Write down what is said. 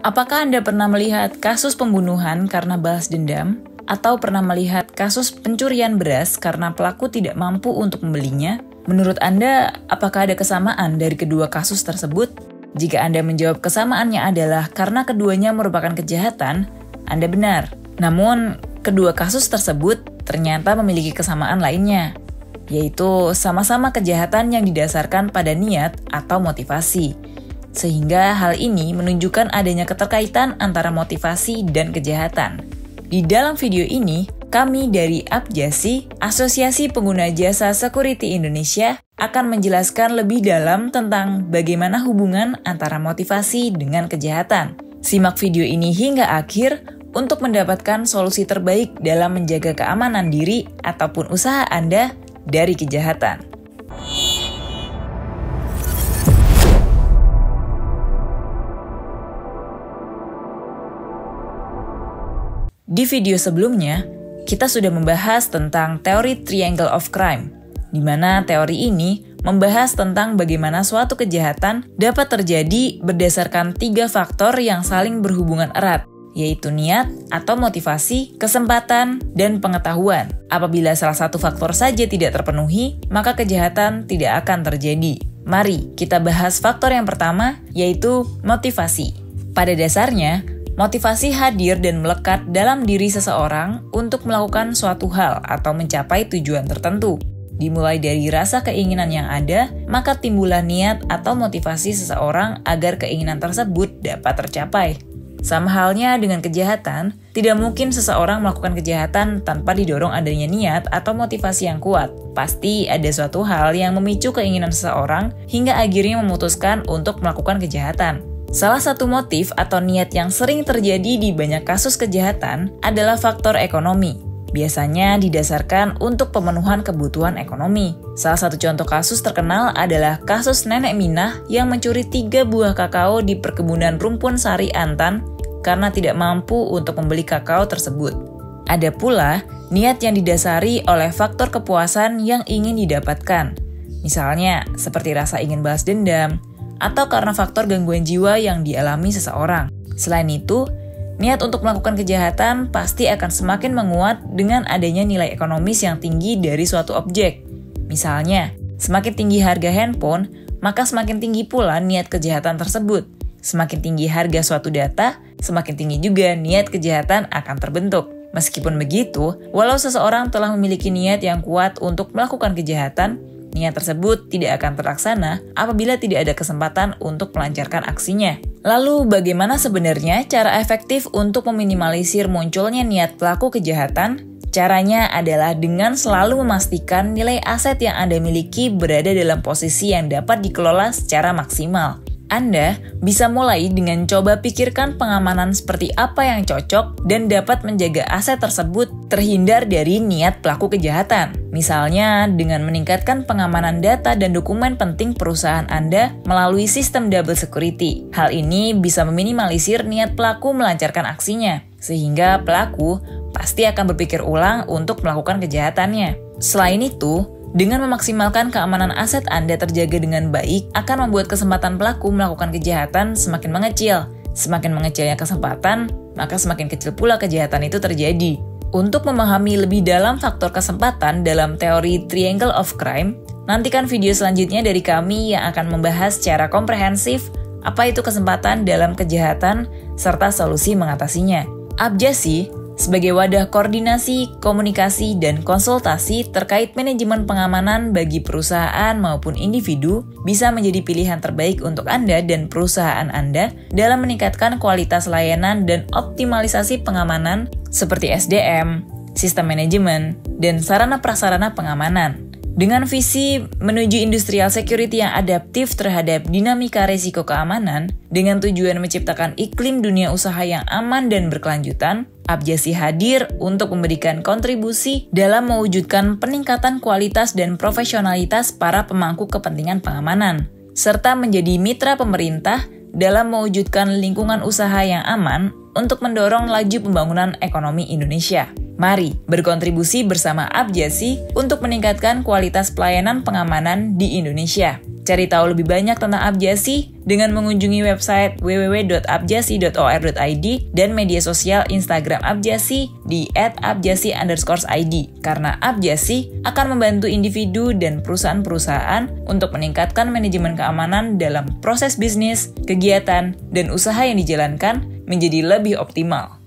Apakah Anda pernah melihat kasus pembunuhan karena balas dendam? Atau pernah melihat kasus pencurian beras karena pelaku tidak mampu untuk membelinya? Menurut Anda, apakah ada kesamaan dari kedua kasus tersebut? Jika Anda menjawab kesamaannya adalah karena keduanya merupakan kejahatan, Anda benar. Namun, kedua kasus tersebut ternyata memiliki kesamaan lainnya, yaitu sama-sama kejahatan yang didasarkan pada niat atau motivasi. Sehingga hal ini menunjukkan adanya keterkaitan antara motivasi dan kejahatan. Di dalam video ini, kami dari Abjasi, Asosiasi Pengguna Jasa Security Indonesia, akan menjelaskan lebih dalam tentang bagaimana hubungan antara motivasi dengan kejahatan. Simak video ini hingga akhir untuk mendapatkan solusi terbaik dalam menjaga keamanan diri ataupun usaha Anda dari kejahatan. Di video sebelumnya, kita sudah membahas tentang teori Triangle of Crime, di mana teori ini membahas tentang bagaimana suatu kejahatan dapat terjadi berdasarkan 3 faktor yang saling berhubungan erat, yaitu niat atau motivasi, kesempatan, dan pengetahuan. Apabila salah satu faktor saja tidak terpenuhi, maka kejahatan tidak akan terjadi. Mari kita bahas faktor yang pertama, yaitu motivasi. Pada dasarnya, motivasi hadir dan melekat dalam diri seseorang untuk melakukan suatu hal atau mencapai tujuan tertentu. Dimulai dari rasa keinginan yang ada, maka timbullah niat atau motivasi seseorang agar keinginan tersebut dapat tercapai. Sama halnya dengan kejahatan, tidak mungkin seseorang melakukan kejahatan tanpa didorong adanya niat atau motivasi yang kuat. Pasti ada suatu hal yang memicu keinginan seseorang hingga akhirnya memutuskan untuk melakukan kejahatan. Salah satu motif atau niat yang sering terjadi di banyak kasus kejahatan adalah faktor ekonomi. Biasanya didasarkan untuk pemenuhan kebutuhan ekonomi. Salah satu contoh kasus terkenal adalah kasus Nenek Minah yang mencuri 3 buah kakao di perkebunan rumpun sari Antan karena tidak mampu untuk membeli kakao tersebut. Ada pula niat yang didasari oleh faktor kepuasan yang ingin didapatkan. Misalnya seperti rasa ingin balas dendam, atau karena faktor gangguan jiwa yang dialami seseorang. Selain itu, niat untuk melakukan kejahatan pasti akan semakin menguat dengan adanya nilai ekonomis yang tinggi dari suatu objek. Misalnya, semakin tinggi harga handphone, maka semakin tinggi pula niat kejahatan tersebut. Semakin tinggi harga suatu data, semakin tinggi juga niat kejahatan akan terbentuk. Meskipun begitu, walau seseorang telah memiliki niat yang kuat untuk melakukan kejahatan, niat tersebut tidak akan terlaksana apabila tidak ada kesempatan untuk melancarkan aksinya. Lalu bagaimana sebenarnya cara efektif untuk meminimalisir munculnya niat pelaku kejahatan? Caranya adalah dengan selalu memastikan nilai aset yang Anda miliki berada dalam posisi yang dapat dikelola secara maksimal. Anda bisa mulai dengan coba pikirkan pengamanan seperti apa yang cocok dan dapat menjaga aset tersebut terhindar dari niat pelaku kejahatan. Misalnya dengan meningkatkan pengamanan data dan dokumen penting perusahaan Anda melalui sistem double security. Hal ini bisa meminimalisir niat pelaku melancarkan aksinya, sehingga pelaku pasti akan berpikir ulang untuk melakukan kejahatannya. Selain itu, dengan memaksimalkan keamanan aset Anda terjaga dengan baik akan membuat kesempatan pelaku melakukan kejahatan semakin mengecil. Semakin mengecilnya kesempatan, maka semakin kecil pula kejahatan itu terjadi. Untuk memahami lebih dalam faktor kesempatan dalam teori Triangle of Crime, nantikan video selanjutnya dari kami yang akan membahas secara komprehensif apa itu kesempatan dalam kejahatan serta solusi mengatasinya. Abjasi sebagai wadah koordinasi, komunikasi, dan konsultasi terkait manajemen pengamanan bagi perusahaan maupun individu bisa menjadi pilihan terbaik untuk Anda dan perusahaan Anda dalam meningkatkan kualitas layanan dan optimalisasi pengamanan seperti SDM, sistem manajemen, dan sarana-prasarana pengamanan. Dengan visi menuju industrial security yang adaptif terhadap dinamika risiko keamanan, dengan tujuan menciptakan iklim dunia usaha yang aman dan berkelanjutan, Abjasi hadir untuk memberikan kontribusi dalam mewujudkan peningkatan kualitas dan profesionalitas para pemangku kepentingan pengamanan, serta menjadi mitra pemerintah dalam mewujudkan lingkungan usaha yang aman untuk mendorong laju pembangunan ekonomi Indonesia. Mari berkontribusi bersama Abjasi untuk meningkatkan kualitas pelayanan pengamanan di Indonesia. Cari tahu lebih banyak tentang Abjasi dengan mengunjungi website www.abjasi.or.id dan media sosial Instagram Abjasi di @abjasi_id. Karena Abjasi akan membantu individu dan perusahaan-perusahaan untuk meningkatkan manajemen keamanan dalam proses bisnis, kegiatan, dan usaha yang dijalankan menjadi lebih optimal.